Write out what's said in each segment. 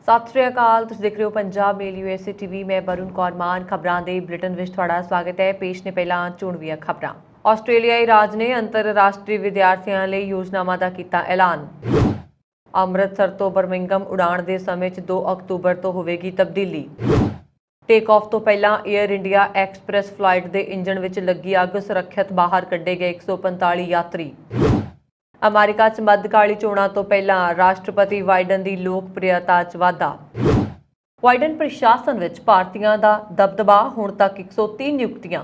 ਸਤਿ ਸ਼੍ਰੀ ਅਕਾਲ। ਤੁਸੀਂ ਦੇਖ ਰਹੇ ਹੋ ਪੰਜਾਬ ਮੇਲ USA TV। ਮੈਂ ਵਰੁਣ ਕੌਰ ਮਾਨ ਖਬਰਾਂ ਦੇ ਬੁਲੇਟਿਨ ਵਿੱਚ ਤੁਹਾਡਾ ਸਵਾਗਤ ਹੈ। ਪੇਸ਼ ਨੇ ਪਹਿਲਾਂ ਚੋਣਵੀਆਂ ਖਬਰਾਂ। ਆਸਟ੍ਰੇਲੀਆਈ ਰਾਜ ਨੇ ਅੰਤਰਰਾਸ਼ਟਰੀ ਵਿਦਿਆਰਥੀਆਂ ਲਈ ਯੋਜਨਾਵਾਂ ਦਾ ਕੀਤਾ ਐਲਾਨ। ਅੰਮ੍ਰਿਤਸਰ ਤੋਂ ਬਰਮਿੰਘਮ ਉਡਾਣ ਦੇ ਸਮੇਂ 'ਚ 2 ਅਕਤੂਬਰ ਤੋਂ ਹੋਵੇਗੀ ਤਬਦੀਲੀ। ਟੇਕ ਆਫ ਤੋਂ ਪਹਿਲਾਂ ਏਅਰ ਇੰਡੀਆ ਐਕਸਪ੍ਰੈਸ ਫਲਾਈਟ ਦੇ ਇੰਜਣ ਵਿੱਚ ਲੱਗੀ ਅੱਗ, ਸੁਰੱਖਿਅਤ ਬਾਹਰ ਕੱਢੇ ਗਏ 145 ਯਾਤਰੀ। ਅਮਰੀਕਾ 'ਚ ਮੱਧਕਾਲੀ ਚੋਣਾਂ ਤੋਂ ਪਹਿਲਾਂ ਰਾਸ਼ਟਰਪਤੀ ਬਾਈਡਨ ਦੀ ਲੋਕਪ੍ਰਿਯਤਾ 'ਚ ਵਾਧਾ। ਬਾਈਡਨ ਪ੍ਰਸ਼ਾਸਨ ਵਿੱਚ ਭਾਰਤੀਆਂ ਦਾ ਦਬਦਬਾ, ਹੁਣ ਤੱਕ 103 ਨਿਯੁਕਤੀਆਂ।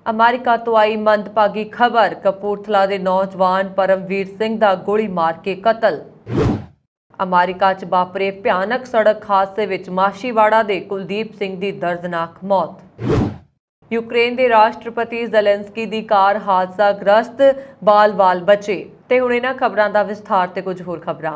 ਅਮਰੀਕਾ ਤੋਂ ਆਈ ਮੰਦਭਾਗੀ ਖਬਰ, ਕਪੂਰਥਲਾ ਦੇ ਨੌਜਵਾਨ ਪਰਮਵੀਰ ਸਿੰਘ ਦਾ ਗੋਲੀ ਮਾਰ ਕੇ ਕਤਲ। ਅਮਰੀਕਾ 'ਚ ਵਾਪਰੇ ਭਿਆਨਕ ਸੜਕ ਹਾਦਸੇ ਵਿੱਚ ਮਾਛੀਵਾੜਾ ਦੇ ਕੁਲਦੀਪ ਸਿੰਘ ਦੀ ਦਰਦਨਾਕ ਮੌਤ। यूक्रेन के राष्ट्रपति ज़ेलेंस्की की कार हादसा ग्रस्त, बाल बचे। ते हुण इन्हां खबरां दा विस्तार ते कुछ होर खबरां।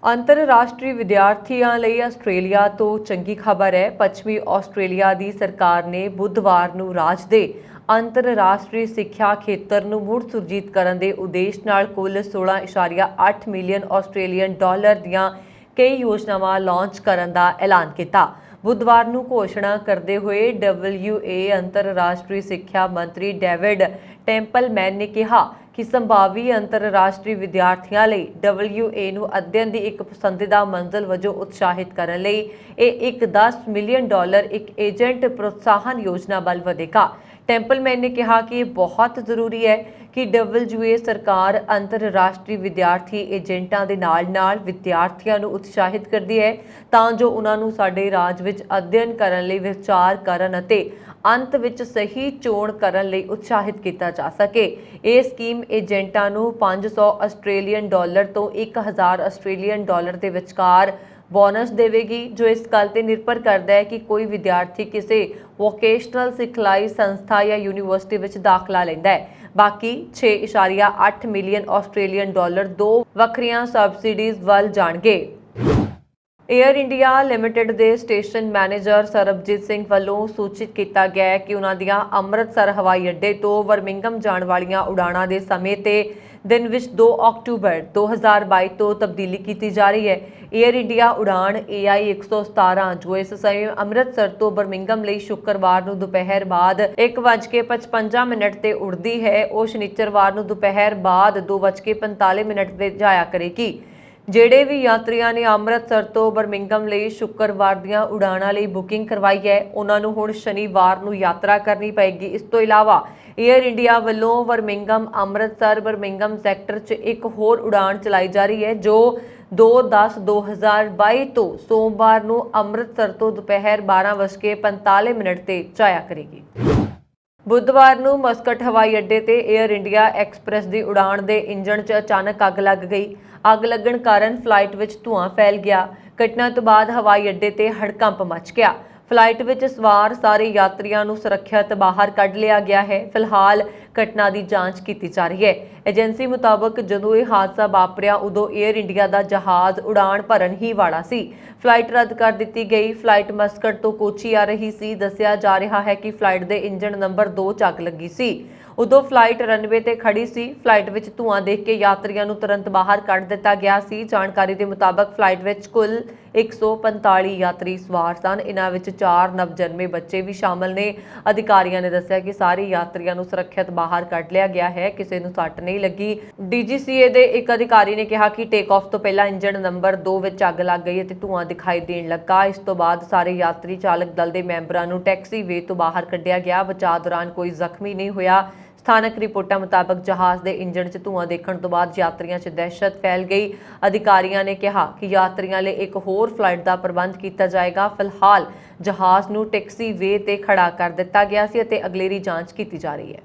अंतरराष्ट्रीय विद्यार्थियों लई आस्ट्रेलिया तो चंगी खबर है। पश्चिमी आस्ट्रेलिया की सरकार ने बुधवार नूं राज दे अंतरराष्ट्रीय सिੱਖਿਆ ਖੇਤਰ ਨੂੰ ਮੁੜ ਸੁਰਜੀਤ ਕਰਨ ਦੇ ਉਦੇਸ਼ ਨਾਲ ਕੁੱਲ 16.8 ਮਿਲੀਅਨ ਆਸਟ੍ਰੇਲੀਅਨ ਡਾਲਰ ਦੀਆਂ कई योजनावां लॉन्च करने का ऐलान किया। बुधवार को घोषणा करते हुए WA अंतरराष्ट्रीय सिक्ख्या मंत्री डेविड टेंपलमैन ने कहा कि संभावी अंतरराष्ट्रीय विद्यार्थियों लिए WA नूं अध्ययन की एक पसंदीदा मंजिल वजों उत्साहित करने लई यह एक $10 मिलियन एक एजेंट प्रोत्साहन योजना बल वधेगा। टेंपलमैन ने कहा कि यह बहुत जरूरी है कि WA सरकार अंतरराष्ट्रीय विद्यार्थी एजेंटां दे नाल विद्यार्थियों को उत्साहित करती है तां जो उन्होंने साडे राज विच अध्ययन करने लई विचार करन अते अंत विच सही चोण करन लई उत्साहित किया जा सके। यह स्कीम एजेंटां नूं 500 आस्ट्रेलियन डॉलर तो 1000 आस्ट्रेलियन डॉलर के विचकार बोनस देवेगी, जो इस गल ते निर्भर करता है कि कोई विद्यार्थी किसी वोकेशनल सिखलाई संस्था या यूनीवर्सिटी विच दाखला लैंदा है। बाकी 6.8 मिलियन आस्ट्रेलियन डॉलर दो वखरियां सबसिडीज़ वल जाणगे। एयर इंडिया लिमिटेड के स्टेशन मैनेजर सरबजीत सिंह वालों सूचित किया गया है कि उन्हों दियां अमृतसर हवाई अड्डे तो बरमिंघम जाण वालियां उड़ाणां दे समय ते दिन विच 2 अक्टूबर 2022 तो तब्दीली की जा रही है। एयर इंडिया उड़ान AI 117 जो इस समय अमृतसर तो बरमिंघम लई शुक्रवार नूं दोपहर बाद 1:55 ते उड़दी है, वो शनिचरवार नूं दोपहर बाद 2:45 ते जाया करेगी। ਜਿਹੜੇ भी यात्रियों ने अमृतसर तो बरमिंघम ਲਈ शुक्रवार ਦੀਆਂ ਉਡਾਣਾਂ ਲਈ बुकिंग करवाई है, उन्होंने हुण शनिवार ਨੂੰ यात्रा करनी पएगी। इस तो इलावा एयर इंडिया ਵੱਲੋਂ बरमिंघम अमृतसर बरमिंघम सैक्टर 'ਚ एक होर उड़ान चलाई जा रही है जो 2/10/2022 ਤੋਂ सोमवार ਨੂੰ अमृतसर तो दोपहर 12:45 ਤੇ ਜਾਇਆ ਕਰੇਗੀ। बुधवार ਨੂੰ मस्कट हवाई अड्डे ते एयर इंडिया एक्सप्रैस की उड़ान के इंजन 'ਚ अचानक अग लग गई। अग लगन कारण फ्लाइट विच धुआं फैल गया। घटना तो बाद हवाई अड्डे ते हड़कंप मच गया। फ्लाइट विच सवार सारे यात्रियों को सुरक्षित बाहर कढ़ लिया गया है। फिलहाल घटना की जांच की जा रही है। एजेंसी मुताबक जदों यह हादसा वापरिया उदों एयर इंडिया का जहाज़ उड़ान भरन ही वाला सी। फ्लाइट रद्द कर दी गई। फ्लाइट मस्कट तो कोची आ रही सी। दस्सिया जा रहा है कि फ्लाइट के इंजन नंबर 2 'ਚ अग लगी सी। उदों फ्लाइट रनवे ते खड़ी सी। फ्लाइट विच धुआं देख के यात्रियों को तुरंत बाहर कढ़ दिता गया सी। जानकारी के मुताबक फ्लाइट विच कुल 145 यात्री सवार सन। इन्हां विच 4 नवजन्मे बच्चे भी शामिल ने। अधिकारियों ने दस्सिया कि सारे यात्रियों को सुरक्षित बाहर कढ़ लिया गया है, किसी को सट नहीं लगी। DGCA के एक अधिकारी ने कहा कि टेक ऑफ तो पहला इंजन नंबर 2 विच अग लग गई और धुआं दिखाई देन लगा। इस तो बाद सारे यात्री चालक दल के मैंबरों को टैक्सी वे तो बाहर कढ़िया गया। बचाव दौरान कोई जख्मी नहीं होया। स्थानक रिपोर्टां मुताबक जहाज़ के इंजन 'ਚ धुआं देखने तो बाद यात्रियों 'ਚ दहशत फैल गई। अधिकारियों ने कहा कि यात्रियों लिए एक होर फ्लाइट का प्रबंध किया जाएगा। फिलहाल जहाज़ नूं टैक्सी वे ते खड़ा कर दिता गया सी अते अगलेरी जांच की जा रही है।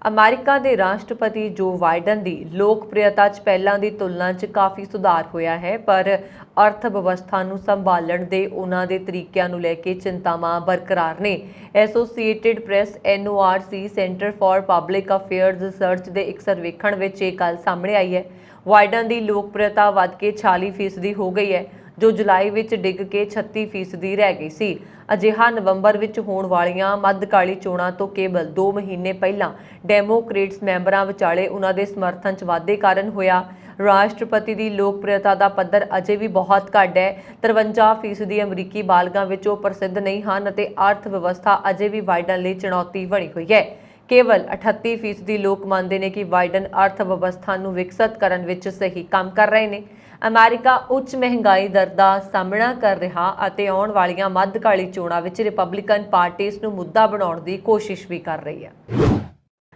अमेरिका के राष्ट्रपति जो बाइडन की लोकप्रियता 'ਚ ਪਹਿਲਾਂ ਦੀ तुलना 'ਚ काफ़ी सुधार होया है, पर अर्थ व्यवस्था ਨੂੰ संभालण ਦੇ ਉਹਨਾਂ ਦੇ ਤਰੀਕਿਆਂ ਨੂੰ ਲੈ ਕੇ ਚਿੰਤਾਵਾਂ ਬਰਕਰਾਰ ਨੇ। Associated press NORC centre for public affairs research ਦੇ ਇੱਕ ਸਰਵੇਖਣ ਵਿੱਚ ਇਹ ਗੱਲ ਸਾਹਮਣੇ ਆਈ ਹੈ। ਬਾइडन की लोकप्रियता ਵੱਧ ਕੇ 46% हो गई है, ਜੋ ਜੁਲਾਈ ਵਿੱਚ ਡਿੱਗ ਕੇ 36% ਰਹਿ ਗਈ ਸੀ। ਅਜਿਹਾ ਨਵੰਬਰ ਵਿੱਚ ਹੋਣ ਵਾਲੀਆਂ ਮੱਧਕਾਲੀ ਚੋਣਾਂ ਤੋਂ ਕੇਵਲ 2 ਮਹੀਨੇ ਪਹਿਲਾਂ ਡੈਮੋਕ੍ਰੇਟਸ ਮੈਂਬਰਾਂ ਵਿਚਾਲੇ ਉਹਨਾਂ ਦੇ ਸਮਰਥਨ 'ਚ ਵਾਧੇ ਕਾਰਨ ਹੋਇਆ। ਰਾਸ਼ਟਰਪਤੀ ਦੀ ਲੋਕਪ੍ਰਿਯਤਾ ਦਾ ਪੱਧਰ ਅਜੇ ਵੀ ਬਹੁਤ ਘੱਟ ਹੈ। 53% ਅਮਰੀਕੀ ਬਾਲਗਾਂ ਵਿੱਚ ਉਹ ਪ੍ਰਸਿੱਧ ਨਹੀਂ ਹਨ ਅਤੇ ਅਰਥ ਵਿਵਸਥਾ ਅਜੇ ਵੀ ਬਾਈਡਨ ਲਈ ਚੁਣੌਤੀ ਬਣੀ ਹੋਈ ਹੈ। ਕੇਵਲ 38% ਲੋਕ ਮੰਨਦੇ ਨੇ ਕਿ ਬਾਈਡਨ ਅਰਥ ਵਿਵਸਥਾ ਨੂੰ ਵਿਕਸਿਤ ਕਰਨ ਵਿੱਚ ਸਹੀ ਕੰਮ ਕਰ ਰਹੇ ਨੇ। ਅਮਰੀਕਾ ਉੱਚ ਮਹਿੰਗਾਈ ਦਰ ਦਾ ਸਾਹਮਣਾ ਕਰ ਰਿਹਾ ਅਤੇ ਆਉਣ ਵਾਲੀਆਂ ਮੱਧਕਾਲੀ ਚੋਣਾਂ ਵਿੱਚ ਰਿਪਬਲਿਕਨ ਪਾਰਟੀ ਇਸ ਨੂੰ ਮੁੱਦਾ ਬਣਾਉਣ ਦੀ ਕੋਸ਼ਿਸ਼ ਵੀ ਕਰ ਰਹੀ ਹੈ।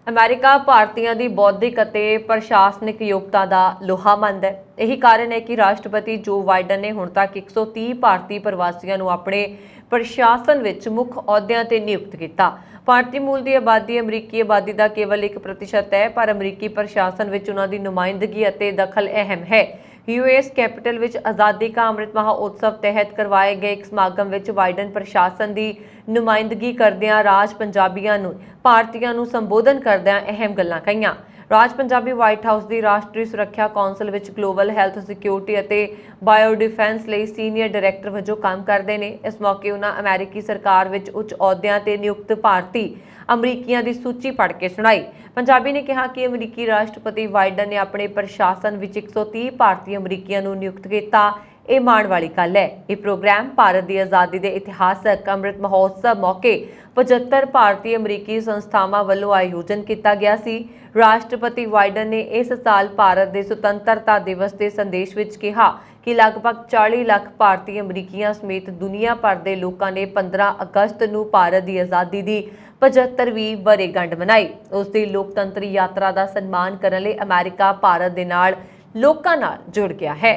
ਅਮਰੀਕਾ ਭਾਰਤੀਆਂ ਦੀ ਬੌਧਿਕ ਅਤੇ ਪ੍ਰਸ਼ਾਸਨਿਕ ਯੋਗਤਾ ਦਾ ਲੋਹਾ ਮੰਨਦਾ ਹੈ। ਇਹੀ ਕਾਰਨ ਹੈ ਕਿ ਰਾਸ਼ਟਰਪਤੀ ਜੋ ਬਾਈਡਨ ਨੇ ਹੁਣ ਤੱਕ 130 ਭਾਰਤੀ ਪ੍ਰਵਾਸੀਆਂ ਨੂੰ ਆਪਣੇ ਪ੍ਰਸ਼ਾਸਨ ਵਿੱਚ ਮੁੱਖ ਅਹੁਦਿਆਂ ਤੇ ਨਿਯੁਕਤ ਕੀਤਾ। ਭਾਰਤੀ ਮੂਲ ਦੀ ਆਬਾਦੀ ਅਮਰੀਕੀ ਆਬਾਦੀ ਦਾ ਕੇਵਲ 1% ਹੈ, ਪਰ ਅਮਰੀਕੀ ਪ੍ਰਸ਼ਾਸਨ ਵਿੱਚ ਉਹਨਾਂ ਦੀ ਨੁਮਾਇੰਦਗੀ ਅਤੇ ਦਖਲ ਅਹਿਮ ਹੈ। ਯੂਐਸ ਕੈਪੀਟਲ ਵਿੱਚ ਆਜ਼ਾਦੀ ਕਾ ਅੰਮ੍ਰਿਤ ਮਹੋਤਸਵ ਤਹਿਤ ਕਰਵਾਏ ਗਏ ਇੱਕ ਸਮਾਗਮ ਵਿੱਚ ਬਾਈਡਨ ਪ੍ਰਸ਼ਾਸਨ ਦੀ ਨੁਮਾਇੰਦਗੀ ਕਰਦਿਆਂ ਰਾਜ ਪੰਜਾਬੀਆਂ ਨੂੰ ਭਾਰਤੀਆਂ ਨੂੰ ਸੰਬੋਧਨ ਕਰਦਿਆਂ ਅਹਿਮ ਗੱਲਾਂ ਕਹੀਆਂ। ਰਾਜ ਪੰਜਾਬੀ ਵਾਈਟ ਹਾਊਸ ਦੀ ਰਾਸ਼ਟਰੀ ਸੁਰੱਖਿਆ ਕੌਂਸਲ ਵਿੱਚ ਗਲੋਬਲ ਹੈਲਥ ਸਿਕਿਉਰਿਟੀ ਅਤੇ ਬਾਇਓ ਡਿਫੈਂਸ ਲਈ ਸੀਨੀਅਰ ਡਾਇਰੈਕਟਰ ਵਜੋਂ ਕੰਮ ਕਰਦੇ ਨੇ। ਇਸ ਮੌਕੇ ਉਹਨਾਂ ਅਮਰੀਕੀ ਸਰਕਾਰ ਵਿੱਚ ਉੱਚ ਅਹੁਦਿਆਂ ਤੇ ਨਿਯੁਕਤ ਭਾਰਤੀ ਅਮਰੀਕੀਆਂ ਦੀ ਸੂਚੀ ਪੜ੍ਹ ਕੇ ਸੁਣਾਈ। ਪੰਜਾਬੀ ਨੇ ਕਿਹਾ ਕਿ ਅਮਰੀਕੀ ਰਾਸ਼ਟਰਪਤੀ ਬਾਈਡਨ ਨੇ ਆਪਣੇ ਪ੍ਰਸ਼ਾਸਨ ਵਿੱਚ 130 ਭਾਰਤੀ ਅਮਰੀਕੀਆਂ ਨੂੰ ਨਿਯੁਕਤ ਕੀਤਾ। ਇਹ ਮਾਣ ਵਾਲੀ ਗੱਲ ਹੈ। ਇਹ ਪ੍ਰੋਗਰਾਮ ਭਾਰਤ ਦੀ ਆਜ਼ਾਦੀ ਦੇ ਇਤਿਹਾਸਕ ਅੰਮ੍ਰਿਤ ਮਹੋਤਸਵ ਮੌਕੇ 75 ਭਾਰਤੀ ਅਮਰੀਕੀ ਸੰਸਥਾਵਾਂ ਵੱਲੋਂ ਆਯੋਜਨ ਕੀਤਾ ਗਿਆ ਸੀ। ਰਾਸ਼ਟਰਪਤੀ ਬਾਈਡਨ ਨੇ ਇਸ ਸਾਲ ਭਾਰਤ ਦੇ ਸੁਤੰਤਰਤਾ ਦਿਵਸ ਦੇ ਸੰਦੇਸ਼ ਵਿੱਚ ਕਿਹਾ ਕਿ ਲਗਭਗ 40 ਲੱਖ ਭਾਰਤੀ ਅਮਰੀਕੀਆਂ ਸਮੇਤ ਦੁਨੀਆ ਭਰ ਦੇ ਲੋਕਾਂ ਨੇ 15 ਅਗਸਤ ਨੂੰ ਭਾਰਤ ਦੀ ਆਜ਼ਾਦੀ ਦੀ 75ਵੀਂ ਵਰ੍ਹੇਗੰਢ ਮਨਾਈ। ਉਸ ਦੀ ਲੋਕਤੰਤਰੀ ਯਾਤਰਾ ਦਾ ਸਨਮਾਨ ਕਰਨ ਲਈ ਅਮਰੀਕਾ ਭਾਰਤ ਦੇ ਨਾਲ ਲੋਕਾਂ ਨਾਲ ਜੁੜ ਗਿਆ ਹੈ।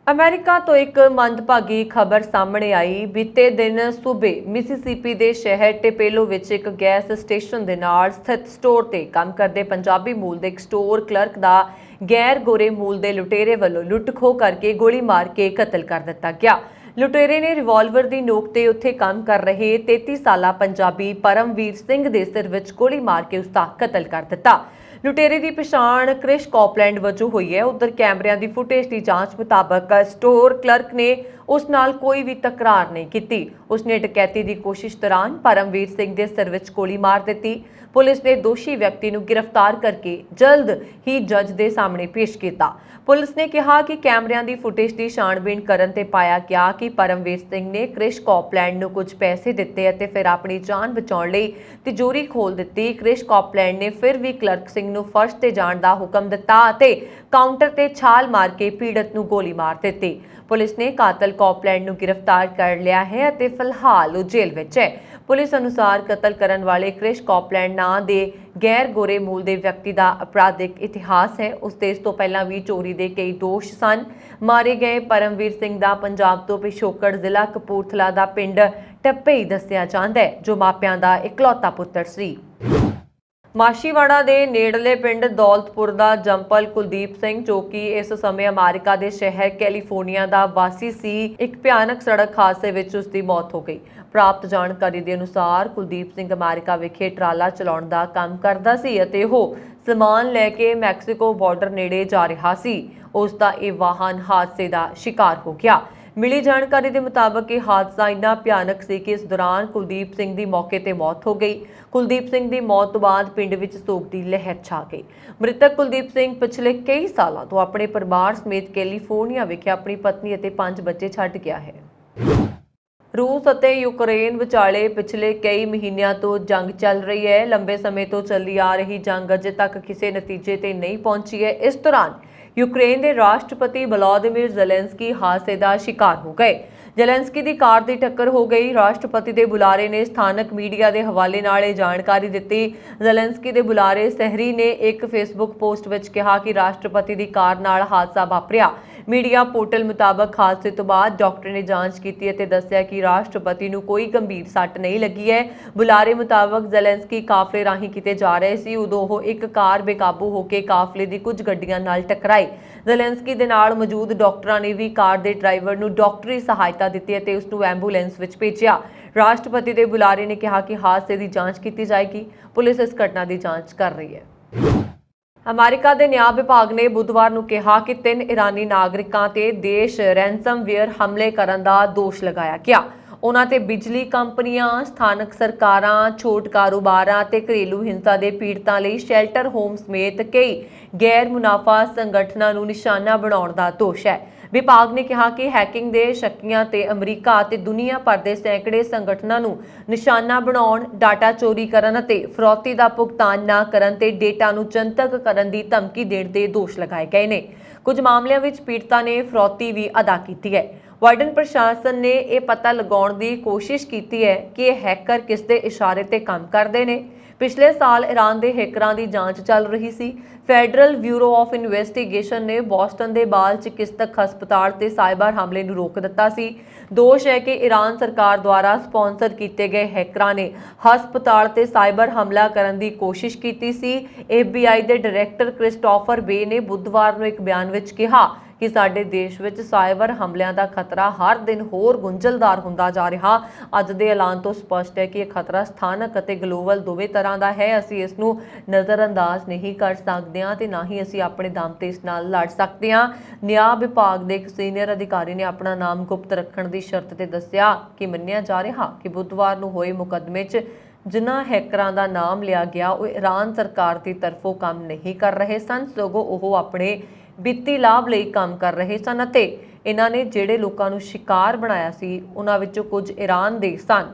ਅਮਰੀਕਾ ਤੋਂ ਇੱਕ ਮੰਦਭਾਗੀ ਖਬਰ ਸਾਹਮਣੇ ਆਈ। ਬੀਤੇ ਦਿਨ ਸੂਬੇ ਮਿਸੀਸਿਪੀ ਦੇ ਸ਼ਹਿਰ ਟੇਪੇਲੋ ਵਿੱਚ ਇੱਕ ਗੈਸ ਸਟੇਸ਼ਨ ਦੇ ਨਾਲ ਸਥਿਤ ਸਟੋਰ ਤੇ ਕੰਮ ਕਰਦੇ ਪੰਜਾਬੀ ਮੂਲ ਦੇ ਇੱਕ ਸਟੋਰ ਕਲਰਕ ਦਾ ਗੈਰ ਗੋਰੇ ਮੂਲ ਦੇ ਲੁਟੇਰੇ ਵੱਲੋਂ ਲੁੱਟ-ਖੋਹ ਕਰਕੇ ਗੋਲੀ ਮਾਰ ਕੇ ਕਤਲ ਕਰ ਦਿੱਤਾ ਗਿਆ। ਲੁਟੇਰੇ ਨੇ ਰਿਵਾਲਵਰ ਦੀ ਨੋਕ ਤੇ ਉੱਥੇ ਕੰਮ ਕਰ ਰਹੇ 33 ਸਾਲਾ ਪੰਜਾਬੀ ਪਰਮਵੀਰ ਸਿੰਘ ਦੇ ਸਿਰ ਵਿੱਚ ਗੋਲੀ ਮਾਰ ਕੇ ਉਸ ਦਾ ਕਤਲ ਕਰ ਦਿੱਤਾ। ਲੁਟੇਰੇ ਦੀ ਪਛਾਣ ਕ੍ਰਿਸ਼ ਕਾਪਲੈਂਡ ਵਜੋਂ ਹੋਈ ਹੈ। ਉਧਰ ਕੈਮਰਿਆਂ ਦੀ ਫੁਟੇਜ ਦੀ ਜਾਂਚ ਮੁਤਾਬਕ ਸਟੋਰ ਕਲਰਕ ਨੇ ਉਸ ਨਾਲ ਕੋਈ ਵੀ ਤਕਰਾਰ ਨਹੀਂ ਕੀਤੀ। ਉਸਨੇ ਡਕੈਤੀ ਦੀ ਕੋਸ਼ਿਸ਼ ਦੌਰਾਨ ਪਰਮਵੀਰ ਸਿੰਘ ਦੇ ਸਿਰ ਵਿੱਚ ਗੋਲੀ ਮਾਰ ਦਿੱਤੀ। ਪੁਲਿਸ ਨੇ ਦੋਸ਼ੀ ਵਿਅਕਤੀ ਨੂੰ ਗ੍ਰਿਫਤਾਰ ਕਰਕੇ ਜਲਦ ਹੀ ਜੱਜ ਦੇ ਸਾਹਮਣੇ ਪੇਸ਼ ਕੀਤਾ। ਪੁਲਿਸ ਨੇ ਕਿਹਾ ਕਿ ਕੈਮਰਿਆਂ ਦੀ ਫੁਟੇਜ ਦੀ ਛਾਣਬੀਣ ਕਰਨ ਤੇ ਪਾਇਆ ਗਿਆ ਕਿ ਪਰਮਵੀਰ ਸਿੰਘ ਨੇ ਕ੍ਰਿਸ਼ ਕਾਪਲੈਂਡ ਨੂੰ ਕੁਝ ਪੈਸੇ ਦਿੱਤੇ ਅਤੇ ਫਿਰ ਆਪਣੀ ਜਾਨ ਬਚਾਉਣ ਲਈ ਤਿਜੋਰੀ ਖੋਲ ਦਿੱਤੀ। ਕ੍ਰਿਸ਼ ਕਾਪਲੈਂਡ ਨੇ ਫਿਰ ਵੀ ਕਲਰਕ ਸਿੰਘ ਨੂੰ ਫਰਸ਼ ਤੇ ਜਾਣ ਦਾ ਹੁਕਮ ਦਿੱਤਾ ਅਤੇ ਕਾਊਂਟਰ ਤੇ ਛਾਲ ਮਾਰ ਕੇ ਪੀੜਤ ਨੂੰ ਗੋਲੀ ਮਾਰ ਦਿੱਤੀ। ਪੁਲਿਸ ਨੇ ਕਾਤਲ ਕਾਪਲੈਂਡ ਨੂੰ ਗ੍ਰਿਫਤਾਰ ਕਰ ਲਿਆ ਹੈ ਅਤੇ ਫਿਲਹਾਲ ਉਹ ਜੇਲ੍ਹ ਵਿੱਚ ਹੈ। ਪੁਲਿਸ ਅਨੁਸਾਰ ਕਤਲ ਕਰਨ ਵਾਲੇ ਕ੍ਰਿਸ਼ ਕਾਪਲੈਂਡ ਨਾਂ ਦੇ ਗੈਰ ਗੋਰੇ ਮੂਲ ਦੇ ਵਿਅਕਤੀ ਦਾ ਅਪਰਾਧਿਕ ਇਤਿਹਾਸ ਹੈ। ਉਸ ਦੇ ਇਸ ਤੋਂ ਪਹਿਲਾਂ ਵੀ ਚੋਰੀ ਦੇ ਕਈ ਦੋਸ਼ ਸਨ। ਮਾਰੇ ਗਏ ਪਰਮਵੀਰ ਸਿੰਘ ਦਾ ਪੰਜਾਬ ਤੋਂ ਪਿਛੋਕੜ ਜ਼ਿਲ੍ਹਾ ਕਪੂਰਥਲਾ ਦਾ ਪਿੰਡ ਟੱਪਈ ਦੱਸਿਆ ਜਾਂਦਾ ਹੈ, ਜੋ ਮਾਪਿਆਂ ਦਾ ਇਕਲੌਤਾ ਪੁੱਤਰ ਸੀ। ਮਾਸ਼ੀਵਾੜਾ ਦੇ ਨੇੜਲੇ ਪਿੰਡ ਦੌਲਤਪੁਰ ਦਾ ਜੰਪਲ ਕੁਲਦੀਪ ਸਿੰਘ, ਜੋ ਕਿ ਇਸ ਸਮੇਂ ਅਮਰੀਕਾ ਦੇ ਸ਼ਹਿਰ ਕੈਲੀਫੋਰਨੀਆ ਦਾ ਵਾਸੀ ਸੀ, ਇੱਕ ਭਿਆਨਕ ਸੜਕ ਹਾਦਸੇ ਵਿੱਚ ਉਸ ਦੀ ਮੌਤ ਹੋ ਗਈ। ਪ੍ਰਾਪਤ ਜਾਣਕਾਰੀ ਦੇ ਅਨੁਸਾਰ ਕੁਲਦੀਪ ਸਿੰਘ ਅਮਰੀਕਾ ਵਿਖੇ ਟਰਾਲਾ ਚਲਾਉਣ ਦਾ ਕੰਮ ਕਰਦਾ ਸੀ ਅਤੇ ਉਹ ਸਮਾਨ ਲੈ ਕੇ ਮੈਕਸੀਕੋ ਬਾਰਡਰ ਨੇੜੇ ਜਾ ਰਿਹਾ ਸੀ। ਉਸ ਦਾ ਇਹ ਵਾਹਨ ਹਾਦਸੇ ਦਾ ਸ਼ਿਕਾਰ ਹੋ ਗਿਆ। ਮਿਲੀ ਜਾਣਕਾਰੀ ਦੇ ਮੁਤਾਬਕ ਇਹ ਹਾਦਸਾ ਇੰਨਾ ਭਿਆਨਕ ਸੀ ਕਿ ਇਸ ਦੌਰਾਨ ਕੁਲਦੀਪ ਸਿੰਘ ਦੀ ਮੌਕੇ ਤੇ ਮੌਤ ਹੋ ਗਈ। ਕੁਲਦੀਪ ਸਿੰਘ ਦੀ ਮੌਤ ਤੋਂ ਬਾਅਦ ਪਿੰਡ ਵਿੱਚ ਸੋਗ ਦੀ ਲਹਿਰ ਛਾ ਗਈ। ਮ੍ਰਿਤਕ ਕੁਲਦੀਪ ਸਿੰਘ ਪਿਛਲੇ ਕਈ ਸਾਲਾਂ ਤੋਂ ਆਪਣੇ ਪਰਿਵਾਰ ਸਮੇਤ ਕੈਲੀਫੋਰਨੀਆ ਵਿਖੇ ਆਪਣੀ ਪਤਨੀ ਅਤੇ 5 ਬੱਚੇ ਛੱਡ ਗਿਆ ਹੈ। ਰੂਸ ਅਤੇ ਯੂਕਰੇਨ ਵਿਚਾਲੇ ਪਿਛਲੇ ਕਈ ਮਹੀਨਿਆਂ ਤੋਂ ਜੰਗ ਚੱਲ ਰਹੀ ਹੈ। ਲੰਬੇ ਸਮੇਂ ਤੋਂ ਚੱਲੀ ਆ ਰਹੀ ਜੰਗ ਅਜੇ ਤੱਕ ਕਿਸੇ ਨਤੀਜੇ ਤੇ ਨਹੀਂ ਪਹੁੰਚੀ ਹੈ। ਇਸ ਦੌਰਾਨ ਯੂਕਰੇਨ ਦੇ ਰਾਸ਼ਟਰਪਤੀ ਵਲੋਦੀਮੀਰ ਜ਼ੈਲੈਂਸਕੀ ਹਾਦਸੇ ਦਾ ਸ਼ਿਕਾਰ ਹੋ ਗਏ। ਜ਼ੈਲੈਂਸਕੀ ਦੀ ਕਾਰ ਦੀ ਟੱਕਰ ਹੋ ਗਈ। ਰਾਸ਼ਟਰਪਤੀ ਦੇ ਬੁਲਾਰੇ ਨੇ ਸਥਾਨਕ ਮੀਡੀਆ ਦੇ ਹਵਾਲੇ ਨਾਲ ਇਹ ਜਾਣਕਾਰੀ ਦਿੱਤੀ। ਜ਼ੈਲੈਂਸਕੀ ਦੇ ਬੁਲਾਰੇ ਸਹਿਰੀ ਨੇ ਇੱਕ ਫੇਸਬੁੱਕ ਪੋਸਟ ਵਿੱਚ ਕਿਹਾ ਕਿ ਰਾਸ਼ਟਰਪਤੀ ਦੀ ਕਾਰ ਨਾਲ ਹਾਦਸਾ ਵਾਪਰਿਆ। ਮੀਡੀਆ ਪੋਰਟਲ ਮੁਤਾਬਕ ਹਾਦਸੇ ਤੋਂ ਬਾਅਦ ਡਾਕਟਰ ਨੇ ਜਾਂਚ ਕੀਤੀ ਅਤੇ ਦੱਸਿਆ ਕਿ ਰਾਸ਼ਟਰਪਤੀ ਨੂੰ ਕੋਈ ਗੰਭੀਰ ਸੱਟ ਨਹੀਂ ਲੱਗੀ ਹੈ। ਬੁਲਾਰੇ ਮੁਤਾਬਕ ਜ਼ੈਲੈਂਸਕੀ ਕਾਫਲੇ ਰਾਹੀਂ ਕਿਤੇ ਜਾ ਰਹੇ ਸੀ, ਉਦੋਂ ਉਹ ਇੱਕ ਕਾਰ ਬੇਕਾਬੂ ਹੋ ਕੇ ਕਾਫਲੇ ਦੀ ਕੁਝ ਗੱਡੀਆਂ ਨਾਲ ਟਕਰਾਈ। ਜ਼ੈਲੈਂਸਕੀ ਦੇ ਨਾਲ ਮੌਜੂਦ ਡਾਕਟਰਾਂ ਨੇ ਵੀ ਕਾਰ ਦੇ ਡਰਾਈਵਰ ਨੂੰ ਡਾਕਟਰੀ ਸਹਾਇਤਾ ਦਿੱਤੀ ਅਤੇ ਉਸ ਨੂੰ ਐਂਬੂਲੈਂਸ ਵਿੱਚ ਭੇਜਿਆ। ਰਾਸ਼ਟਰਪਤੀ ਦੇ ਬੁਲਾਰੇ ਨੇ ਕਿਹਾ ਕਿ ਹਾਦਸੇ ਦੀ ਜਾਂਚ ਕੀਤੀ ਜਾਏਗੀ। ਪੁਲਿਸ ਇਸ ਘਟਨਾ ਦੀ ਜਾਂਚ ਕਰ ਰਹੀ ਹੈ। ਅਮਰੀਕਾ ਦੇ ਨਿਆਂ ਵਿਭਾਗ ਨੇ ਬੁੱਧਵਾਰ ਨੂੰ ਕਿਹਾ ਕਿ 3 ਇਰਾਨੀ ਨਾਗਰਿਕਾਂ ਤੇ ਦੇਸ਼ ਰੈਂਸਮਵੇਅਰ ਹਮਲੇ ਕਰਨ ਦਾ ਦੋਸ਼ ਲਗਾਇਆ ਗਿਆ। ਉਨ੍ਹਾਂ ਤੇ ਬਿਜਲੀ ਕੰਪਨੀਆਂ, ਸਥਾਨਕ ਸਰਕਾਰਾਂ, ਛੋਟ ਕਾਰੋਬਾਰਾਂ ਤੇ ਘਰੇਲੂ ਹਿੰਸਾ ਦੇ ਪੀੜਤਾਂ ਲਈ ਸ਼ੈਲਟਰ ਹੋਮ ਸਮੇਤ ਕਈ ਗੈਰ ਮੁਨਾਫਾ ਸੰਗਠਨਾਂ ਨੂੰ ਨਿਸ਼ਾਨਾ ਬਣਾਉਣ ਦਾ ਦੋਸ਼ ਹੈ। ਵਿਭਾਗ ਨੇ ਕਿਹਾ ਕਿ ਹੈਕਿੰਗ ਦੇ ਸ਼ੱਕੀਆਂ ਤੇ ਅਮਰੀਕਾ ਅਤੇ ਦੁਨੀਆ ਭਰ ਦੇ ਸੈਂਕੜੇ ਸੰਗਠਨਾਂ ਨੂੰ ਨਿਸ਼ਾਨਾ ਬਣਾਉਣ, ਡਾਟਾ ਚੋਰੀ ਕਰਨ ਅਤੇ ਫਰੌਤੀ ਦਾ ਭੁਗਤਾਨ ਨਾ ਕਰਨ ਤੇ ਡੇਟਾ ਨੂੰ ਜਨਤਕ ਕਰਨ ਦੀ ਧਮਕੀ ਦੇਣ ਦੇ ਦੋਸ਼ ਲਗਾਏ ਗਏ ਨੇ। ਕੁਝ ਮਾਮਲਿਆਂ ਵਿੱਚ ਪੀੜਤਾਂ ਨੇ ਫਰੌਤੀ ਵੀ ਅਦਾ ਕੀਤੀ ਹੈ। ਵਾਈਡਨ ਪ੍ਰਸ਼ਾਸਨ ਨੇ ਇਹ ਪਤਾ ਲਗਾਉਣ ਦੀ ਕੋਸ਼ਿਸ਼ ਕੀਤੀ ਹੈ ਕਿ ਇਹ ਹੈਕਰ ਕਿਸ ਦੇ ਇਸ਼ਾਰੇ ਤੇ ਕੰਮ ਕਰਦੇ ਨੇ। ਪਿਛਲੇ ਸਾਲ ਈਰਾਨ ਦੇ ਹੈਕਰਾਂ ਦੀ ਜਾਂਚ ਚੱਲ ਰਹੀ ਸੀ। ਫੈਡਰਲ ਬਿਊਰੋ ਆਫ ਇਨਵੈਸਟੀਗੇਸ਼ਨ ਨੇ ਬੋਸਟਨ ਦੇ ਬਾਲ ਚਿਕਿਤਸਕ ਹਸਪਤਾਲ ਤੇ ਸਾਈਬਰ ਹਮਲੇ ਨੂੰ ਰੋਕ ਦਿੱਤਾ ਸੀ। ਦੋਸ਼ ਹੈ ਕਿ ਈਰਾਨ ਸਰਕਾਰ ਦੁਆਰਾ ਸਪਾਂਸਰ ਕੀਤੇ ਗਏ ਹੈਕਰਾਂ ਨੇ ਹਸਪਤਾਲ ਤੇ ਸਾਈਬਰ ਹਮਲਾ ਕਰਨ ਦੀ ਕੋਸ਼ਿਸ਼ ਕੀਤੀ ਸੀ। FBI ਦੇ ਡਾਇਰੈਕਟਰ ਕ੍ਰਿਸਟੋਫਰ ਬੇ ਨੇ ਬੁੱਧਵਾਰ ਨੂੰ ਇੱਕ ਬਿਆਨ ਵਿੱਚ ਕਿਹਾ ਕਿ ਸਾਡੇ ਦੇਸ਼ ਵਿੱਚ ਸਾਈਬਰ ਹਮਲਿਆਂ ਦਾ ਖਤਰਾ ਹਰ ਦਿਨ ਹੋਰ ਗੁੰਝਲਦਾਰ ਹੁੰਦਾ ਜਾ ਰਿਹਾ। ਅੱਜ ਦੇ ਐਲਾਨ ਤੋਂ ਸਪਸ਼ਟ ਹੈ ਕਿ ਇਹ ਖਤਰਾ ਸਥਾਨਕ ਅਤੇ ਗਲੋਬਲ ਦੋਵੇਂ ਤਰ੍ਹਾਂ ਦਾ ਹੈ। ਅਸੀਂ ਇਸ ਨੂੰ ਨਜ਼ਰਅੰਦਾਜ਼ ਨਹੀਂ ਕਰ ਸਕਦੇ ਹਾਂ ਤੇ ਨਾ ਹੀ ਅਸੀਂ ਆਪਣੇ ਦਮ ਤੇ ਇਸ ਨਾਲ ਲੜ ਸਕਦੇ ਹਾਂ। ਨਿਆਂ ਵਿਭਾਗ ਦੇ ਇੱਕ ਸੀਨੀਅਰ ਅਧਿਕਾਰੀ ਨੇ ਆਪਣਾ ਨਾਮ ਗੁਪਤ ਰੱਖਣ ਦੀ ਸ਼ਰਤ ਤੇ ਦੱਸਿਆ ਕਿ ਮੰਨਿਆ ਜਾ ਰਿਹਾ ਕਿ ਬੁੱਧਵਾਰ ਨੂੰ ਹੋਏ ਮੁਕੱਦਮੇ 'ਚ ਜਿਨ੍ਹਾਂ ਹੈਕਰਾਂ ਦਾ ਨਾਮ ਲਿਆ ਗਿਆ ਉਹ ਈਰਾਨ ਸਰਕਾਰ ਦੀ ਤਰਫੋਂ ਕੰਮ ਨਹੀਂ ਕਰ ਰਹੇ ਸਨ, ਸਗੋਂ ਉਹ ਆਪਣੇ ਵਿੱਤੀ ਲਾਭ ਲਈ ਕੰਮ ਕਰ ਰਹੇ ਸਨ ਅਤੇ ਇਹਨਾਂ ਨੇ ਜਿਹੜੇ ਲੋਕਾਂ ਨੂੰ ਸ਼ਿਕਾਰ ਬਣਾਇਆ ਸੀ ਉਹਨਾਂ ਵਿੱਚੋਂ ਕੁਝ ਈਰਾਨ ਦੇ ਸਨ।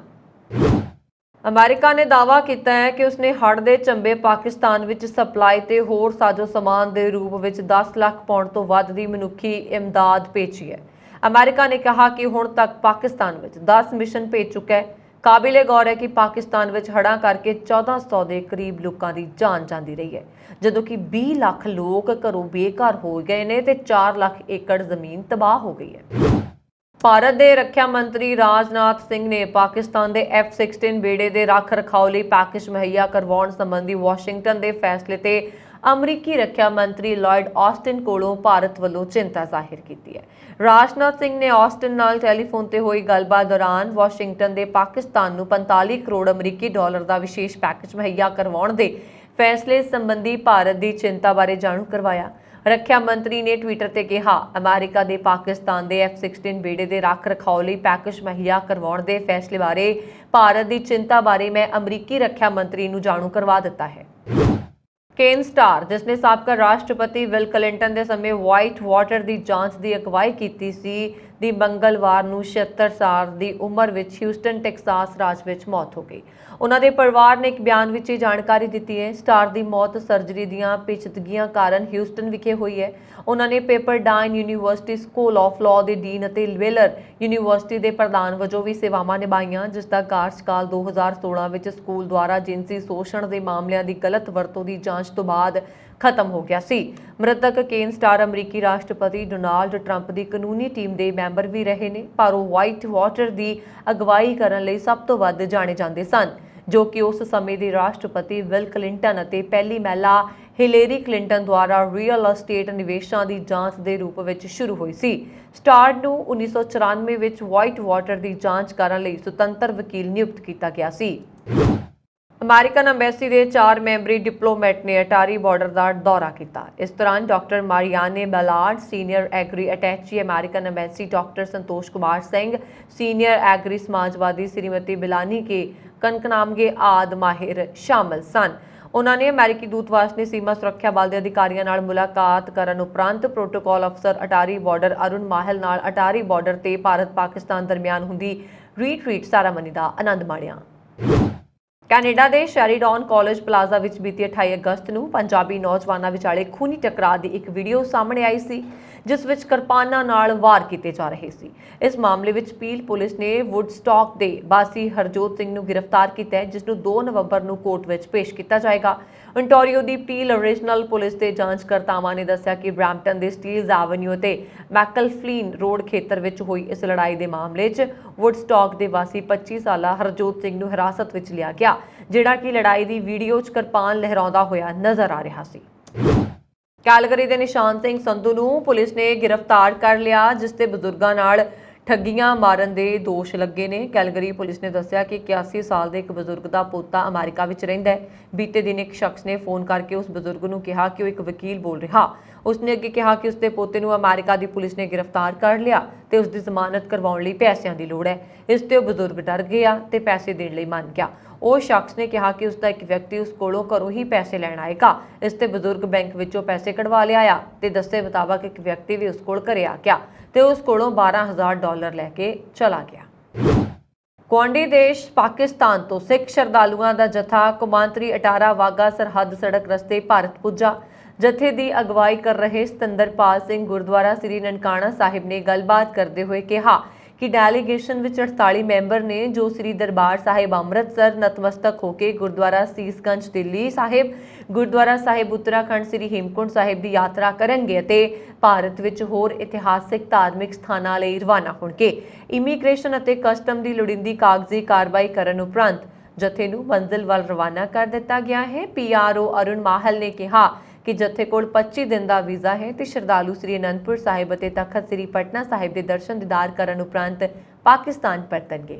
ਅਮਰੀਕਾ ਨੇ ਦਾਅਵਾ ਕੀਤਾ ਹੈ ਕਿ ਉਸਨੇ ਹੜ੍ਹ ਦੇ ਝੰਬੇ ਪਾਕਿਸਤਾਨ ਵਿੱਚ ਸਪਲਾਈ ਤੇ ਹੋਰ ਸਾਜ਼ੋ ਸਮਾਨ ਦੇ ਰੂਪ ਵਿੱਚ 10 ਲੱਖ ਪਾਉਂਡ ਤੋਂ ਵੱਧ ਦੀ ਮਨੁੱਖੀ ਇਮਦਾਦ ਭੇਜੀ ਹੈ। ਅਮਰੀਕਾ ਨੇ ਕਿਹਾ ਕਿ ਹੁਣ ਤੱਕ ਪਾਕਿਸਤਾਨ ਵਿੱਚ 10 ਮਿਸ਼ਨ ਭੇਜ ਚੁੱਕਾ ਹੈ। ਕਾਬਿਲੇ ਗੌਰ ਹੈ ਕਿ ਪਾਕਿਸਤਾਨ ਵਿੱਚ ਹੜ੍ਹਾਂ ਕਰਕੇ 1400 ਦੇ ਕਰੀਬ ਲੋਕਾਂ ਦੀ ਜਾਨ ਜਾਂਦੀ ਰਹੀ ਹੈ, ਜਦੋਂ ਕਿ 20 ਲੱਖ ਲੋਕ ਘਰੋਂ ਬੇਘਰ ਹੋ ਗਏ ਨੇ ਤੇ 4 ਲੱਖ ਏਕੜ ਜ਼ਮੀਨ ਤਬਾਹ ਹੋ ਗਈ ਹੈ। ਭਾਰਤ ਦੇ ਰੱਖਿਆ ਮੰਤਰੀ ਰਾਜਨਾਥ ਸਿੰਘ ਨੇ ਪਾਕਿਸਤਾਨ ਦੇ F-16 ਬੇੜੇ ਦੇ ਰੱਖ ਰਖਾਓ ਲਈ ਪੈਕੇਜ ਮੁਹੱਈਆ ਕਰਵਾਉਣ ਸੰਬੰਧੀ ਵਾਸ਼ਿੰਗਟਨ ਦੇ ਫੈਸਲੇ ਤੇ ਅਮਰੀਕੀ ਰੱਖਿਆ ਮੰਤਰੀ ਲਾਇਡ ਆਸਟਿਨ ਕੋਲੋਂ ਭਾਰਤ ਵੱਲੋਂ ਚਿੰਤਾ ਜ਼ਾਹਿਰ ਕੀਤੀ ਹੈ। ਰਾਜਨਾਥ ਸਿੰਘ ਨੇ ਆਸਟਿਨ ਨਾਲ ਟੈਲੀਫੋਨ ਤੇ ਹੋਈ ਗੱਲਬਾਤ ਦੌਰਾਨ ਵਾਸ਼ਿੰਗਟਨ ਦੇ ਪਾਕਿਸਤਾਨ ਨੂੰ 45 ਕਰੋੜ ਅਮਰੀਕੀ ਡਾਲਰ ਦਾ ਵਿਸ਼ੇਸ਼ ਪੈਕੇਜ ਮੁਹੱਈਆ ਕਰਵਾਉਣ ਦੇ ਫੈਸਲੇ ਸੰਬੰਧੀ ਭਾਰਤ ਦੀ ਚਿੰਤਾ ਬਾਰੇ ਜਾਣੂ ਕਰਵਾਇਆ। ਰੱਖਿਆ ਮੰਤਰੀ ਨੇ ਟਵਿੱਟਰ ਤੇ ਕਿਹਾ, ਅਮਰੀਕਾ ਦੇ ਪਾਕਿਸਤਾਨ ਦੇ F-16 ਬੇੜੇ ਦੇ ਰੱਖ ਰਖਾਓ ਲਈ ਪੈਕੇਜ ਮੁਹੱਈਆ ਕਰਵਾਉਣ ਦੇ ਫੈਸਲੇ ਬਾਰੇ ਭਾਰਤ ਦੀ ਚਿੰਤਾ ਬਾਰੇ ਮੈਂ ਅਮਰੀਕੀ ਰੱਖਿਆ ਮੰਤਰੀ ਨੂੰ ਜਾਣੂ ਕਰਵਾ ਦਿੱਤਾ ਹੈ। ਕੇਨ ਸਟਾਰ, ਜਿਸਨੇ ਸਾਬਕਾ ਰਾਸ਼ਟਰਪਤੀ ਬਿਲ ਕਲਿੰਟਨ ਦੇ ਸਮੇਂ ਵਾਈਟ ਵਾਟਰ ਦੀ ਜਾਂਚ ਦੀ ਅਗਵਾਈ ਕੀਤੀ ਸੀ, ਦੀ ਮੰਗਲਵਾਰ ਨੂੰ 76 ਸਾਲ ਦੀ ਉਮਰ ਵਿੱਚ ਹਿਊਸਟਨ, ਟੈਕਸਾਸ ਰਾਜ ਵਿੱਚ ਮੌਤ ਹੋ ਗਈ। ਉਹਨਾਂ ਦੇ ਪਰਿਵਾਰ ਨੇ ਇੱਕ ਬਿਆਨ ਵਿੱਚ ਇਹ ਜਾਣਕਾਰੀ ਦਿੱਤੀ ਹੈ। ਸਟਾਰ ਦੀ ਮੌਤ ਸਰਜਰੀ ਦੀਆਂ ਪੇਚੀਦਗੀਆਂ ਕਾਰਨ ਹਿਊਸਟਨ ਵਿਖੇ ਹੋਈ ਹੈ। ਉਹਨਾਂ ਨੇ ਪੇਪਰਡਾਈਨ ਯੂਨੀਵਰਸਿਟੀ ਸਕੂਲ ਆਫ ਲਾਅ ਦੇ ਡੀਨ ਅਤੇ ਵੇਲਰ ਯੂਨੀਵਰਸਿਟੀ ਦੇ ਪ੍ਰਧਾਨ ਵਜੋਂ ਵੀ ਸੇਵਾਵਾਂ ਨਿਭਾਈਆਂ, ਜਿਸ ਦਾ ਕਾਰਜਕਾਲ 2016 ਵਿੱਚ ਸਕੂਲ ਦੁਆਰਾ ਜਿਨਸੀ ਸ਼ੋਸ਼ਣ ਦੇ ਮਾਮਲਿਆਂ ਦੀ ਗਲਤ ਵਰਤੋਂ ਦੀ ਜਾਂਚ ਤੋਂ ਬਾਅਦ ਖਤਮ ਹੋ ਗਿਆ ਸੀ। ਮ੍ਰਿਤਕ ਕੇਨ ਸਟਾਰ ਅਮਰੀਕੀ ਰਾਸ਼ਟਰਪਤੀ ਡੋਨਾਲਡ ਟਰੰਪ ਦੀ ਕਾਨੂੰਨੀ ਟੀਮ ਦੇ ਮੈਂਬਰ ਵੀ ਰਹੇ ਨੇ, ਪਰ ਉਹ ਵਾਈਟ ਵਾਟਰ ਦੀ ਅਗਵਾਈ ਕਰਨ ਲਈ ਸਭ ਤੋਂ ਵੱਧ ਜਾਣੇ ਜਾਂਦੇ ਸਨ, ਜੋ ਕਿ ਉਸ ਸਮੇਂ ਦੇ ਰਾਸ਼ਟਰਪਤੀ ਬਿਲ ਕਲਿੰਟਨ ਅਤੇ ਪਹਿਲੀ ਮਹਿਲਾ ਹਿਲੇਰੀ ਕਲਿੰਟਨ ਦੁਆਰਾ ਰੀਅਲ ਅਸਟੇਟ ਨਿਵੇਸ਼ਾਂ ਦੀ ਜਾਂਚ ਦੇ ਰੂਪ ਵਿੱਚ ਸ਼ੁਰੂ ਹੋਈ ਸੀ। ਸਟਾਰ ਨੂੰ 1994 ਵਿੱਚ ਵਾਈਟ ਵਾਟਰ ਦੀ ਜਾਂਚ ਕਰਨ ਲਈ ਸੁਤੰਤਰ ਵਕੀਲ ਨਿਯੁਕਤ ਕੀਤਾ ਗਿਆ ਸੀ। ਅਮਰੀਕਨ ਅੰਬੈਸੀ ਦੇ 4 ਮੈਂਬਰੀ ਡਿਪਲੋਮੈਟ ਨੇ ਅਟਾਰੀ ਬਾਰਡਰ ਦਾ ਦੌਰਾ ਕੀਤਾ। ਇਸ ਦੌਰਾਨ doctor Marianne Ballard, senior agri attache American embassy, doctor Santosh Kumar Singh, senior agri Samajwadi Shrimati ਬਿਲਾਨੀ ਕੇ ਕਨਕਨਾਮਗੇ ਆਦਿ ਮਾਹਿਰ ਸ਼ਾਮਲ ਸਨ। ਉਹਨਾਂ ਨੇ ਅਮਰੀਕੀ ਦੂਤਵਾਸ ਨੇ ਸੀਮਾ ਸੁਰੱਖਿਆ ਬਲ ਦੇ ਅਧਿਕਾਰੀਆਂ ਨਾਲ ਮੁਲਾਕਾਤ ਕਰਨ ਉਪਰੰਤ ਪ੍ਰੋਟੋਕਾਲ ਅਫਸਰ ਅਟਾਰੀ ਬਾਰਡਰ ਅਰੁਣ ਮਾਹਲ ਨਾਲ ਅਟਾਰੀ ਬਾਰਡਰ ਤੇ ਭਾਰਤ-ਪਾਕਿਸਤਾਨ ਦਰਮਿਆਨ ਹੁੰਦੀ ਰੀਟਰੀਟ ਸੈਰਾਮਨੀ ਦਾ ਆਨੰਦ ਮਾਣਿਆ। ਕੈਨੇਡਾ ਦੇ ਸ਼ੈਰੀਡਨ ਕਾਲਜ ਪਲਾਜ਼ਾ ਵਿੱਚ ਬੀਤੀ 28 ਅਗਸਤ ਨੂੰ ਪੰਜਾਬੀ ਨੌਜਵਾਨਾਂ ਵਿਚਾਲੇ ਖੂਨੀ ਟਕਰਾਅ ਦੀ ਇੱਕ ਵੀਡੀਓ ਸਾਹਮਣੇ ਆਈ ਸੀ, ਜਿਸ ਵਿੱਚ ਕਿਰਪਾਨਾਂ ਨਾਲ ਵਾਰ ਕੀਤੇ ਜਾ ਰਹੇ ਸੀ। ਇਸ ਮਾਮਲੇ ਵਿੱਚ ਪੀਲ ਪੁਲਿਸ ਨੇ ਵੁੱਡਸਟਾਕ ਦੇ ਵਾਸੀ ਹਰਜੋਤ ਸਿੰਘ ਨੂੰ ਗ੍ਰਿਫਤਾਰ ਕੀਤਾ ਹੈ, ਜਿਸ ਨੂੰ 2 ਨਵੰਬਰ ਨੂੰ ਕੋਰਟ ਵਿੱਚ ਪੇਸ਼ ਕੀਤਾ ਜਾਏਗਾ। ontario ਦੀ ਪੀਲ ਓਰੀਜਨਲ ਪੁਲਿਸ ਦੇ ਜਾਂਚਕਰਤਾਵਾਂ ਨੇ ਦੱਸਿਆ ਕਿ ਬ੍ਰੈਂਪਟਨ ਦੇ ਸਟੀਲਜ਼ ਐਵਨਿਊ ਤੇ ਮੈਕਲਫਲਿਨ ਰੋਡ ਖੇਤਰ ਵਿੱਚ ਹੋਈ ਇਸ ਲੜਾਈ ਦੇ ਮਾਮਲੇ 'ਚ ਵੁੱਡਸਟਾਕ ਦੇ ਵਾਸੀ 25 ਸਾਲਾ ਹਰਜੋਤ ਸਿੰਘ ਨੂੰ ਹਿਰਾਸਤ ਵਿੱਚ ਲਿਆ ਗਿਆ, ਜਿਹੜਾ ਕਿ ਲੜਾਈ ਦੀ ਵੀਡੀਓ 'ਚ ਕਿਰਪਾਨ ਲਹਿਰਾਉਂਦਾ ਹੋਇਆ ਨਜ਼ਰ ਆ ਰਿਹਾ ਸੀ। ਕੈਲਗਰੀ ਦੇ ਨਿਸ਼ਾਨ ਸਿੰਘ ਸੰਧੂ ਨੂੰ ਪੁਲਿਸ ਨੇ ਗ੍ਰਿਫਤਾਰ ਕਰ ਲਿਆ, ਜਿਸ ਤੇ ਬਜ਼ੁਰਗਾਂ ਨਾਲ ਠੱਗੀਆਂ ਮਾਰਨ ਦੇ ਦੋਸ਼ ਲੱਗੇ ਨੇ। ਕੈਲਗਰੀ ਪੁਲਿਸ ਨੇ ਦੱਸਿਆ ਕਿ 81 ਸਾਲ ਦੇ ਇੱਕ ਬਜ਼ੁਰਗ ਦਾ ਪੋਤਾ ਅਮਰੀਕਾ ਵਿੱਚ ਰਹਿੰਦਾ ਹੈ। ਬੀਤੇ ਦਿਨ ਇੱਕ ਸ਼ਖਸ ਨੇ ਫੋਨ ਕਰਕੇ ਉਸ ਬਜ਼ੁਰਗ ਨੂੰ ਕਿਹਾ ਕਿ ਉਹ ਇੱਕ ਵਕੀਲ ਬੋਲ ਰਿਹਾ। ਉਸਨੇ ਅੱਗੇ ਕਿਹਾ ਕਿ ਉਸਦੇ ਪੋਤੇ ਨੂੰ ਅਮਰੀਕਾ ਦੀ ਪੁਲਿਸ ਨੇ ਗ੍ਰਿਫਤਾਰ ਕਰ ਲਿਆ ਤੇ ਉਸ ਦੀ ਜ਼ਮਾਨਤ ਕਰਵਾਉਣ ਲਈ ਪੈਸਿਆਂ ਦੀ ਲੋੜ ਹੈ। ਇਸ ਤੇ ਉਹ ਬਜ਼ੁਰਗ ਡਰ ਗਿਆ ਤੇ ਪੈਸੇ ਦੇਣ ਲਈ ਮੰਨ ਗਿਆ। ਉਹ ਸ਼ਖਸ ਨੇ ਕਿਹਾ ਕਿ ਉਸਦਾ ਇੱਕ ਵਿਅਕਤੀ ਉਸ ਕੋਲੋਂ ਘਰੋਂ ਹੀ ਪੈਸੇ ਲੈਣ ਆਏਗਾ। ਇਸ ਤੇ ਬਜ਼ੁਰਗ ਬੈਂਕ ਵਿੱਚੋਂ ਪੈਸੇ ਕਢਵਾ ਲਿਆਇਆ ਤੇ ਦੱਸੇ ਮੁਤਾਬਕ ਇੱਕ ਵਿਅਕਤੀ ਵੀ ਉਸ ਕੋਲ ਘਰੇ ਆ ਗਿਆ ਤੇ ਉਸ ਕੋਲੋਂ $12,000 ਲੈ ਕੇ ਚਲਾ ਗਿਆ। ਗੁਆਂਢੀ ਦੇਸ਼ ਪਾਕਿਸਤਾਨ ਤੋਂ ਸਿੱਖ ਸ਼ਰਧਾਲੂਆਂ ਦਾ ਜਥਾ ਕੌਮਾਂਤਰੀ ਅਟਾਰਾ ਵਾਘਾ ਸਰਹੱਦ ਸੜਕ ਰਸਤੇ ਭਾਰਤ ਪੁੱਜਾ। ਜਥੇ ਦੀ ਅਗਵਾਈ ਕਰ ਰਹੇ ਸਤਿੰਦਰਪਾਲ ਸਿੰਘ ਗੁਰਦੁਆਰਾ ਸ੍ਰੀ ਨਨਕਾਣਾ ਸਾਹਿਬ ਨੇ ਗੱਲਬਾਤ ਕਰਦੇ ਹੋਏ ਕਿਹਾ ਕਿ ਡੈਲੀਗੇਸ਼ਨ ਵਿੱਚ 48 ਮੈਂਬਰ ਨੇ ਜੋ ਸ੍ਰੀ ਦਰਬਾਰ ਸਾਹਿਬ ਅੰਮ੍ਰਿਤਸਰ ਨਤਮਸਤਕ ਹੋ ਕੇ ਗੁਰਦੁਆਰਾ ਸੀਸਗੰਜ ਦਿੱਲੀ ਸਾਹਿਬ, ਗੁਰਦੁਆਰਾ ਸਾਹਿਬ ਉੱਤਰਾਖੰਡ ਸ੍ਰੀ ਹੇਮਕੁੰਟ ਸਾਹਿਬ ਦੀ ਯਾਤਰਾ ਕਰਨਗੇ ਅਤੇ ਭਾਰਤ ਵਿੱਚ ਹੋਰ ਇਤਿਹਾਸਿਕ ਧਾਰਮਿਕ ਸਥਾਨਾਂ ਲਈ ਰਵਾਨਾ ਹੋਣਗੇ। ਇਮੀਗ੍ਰੇਸ਼ਨ ਅਤੇ ਕਸਟਮ ਦੀ ਲੋੜੀਂਦੀ ਕਾਗਜ਼ੀ ਕਾਰਵਾਈ ਕਰਨ ਉਪਰੰਤ ਜਥੇ ਨੂੰ ਮੰਜ਼ਿਲ ਵੱਲ ਰਵਾਨਾ ਕਰ ਦਿੱਤਾ ਗਿਆ ਹੈ। PRO ਅਰੁਣ ਮਾਹਲ ਨੇ ਕਿਹਾ ਕਿ ਜਥੇ ਕੋਲ 25 ਦਿਨ ਦਾ ਵੀਜ਼ਾ ਹੈ ਤੇ ਸ਼ਰਧਾਲੂ ਸ੍ਰੀ ਅਨੰਦਪੁਰ ਸਾਹਿਬ ਅਤੇ ਤਖਤ ਸ੍ਰੀ ਪਟਨਾ ਸਾਹਿਬ ਦੇ ਦਰਸ਼ਨ ਦੀਦਾਰ ਕਰਨ ਉਪਰੰਤ ਪਾਕਿਸਤਾਨ ਪਰਤਣਗੇ।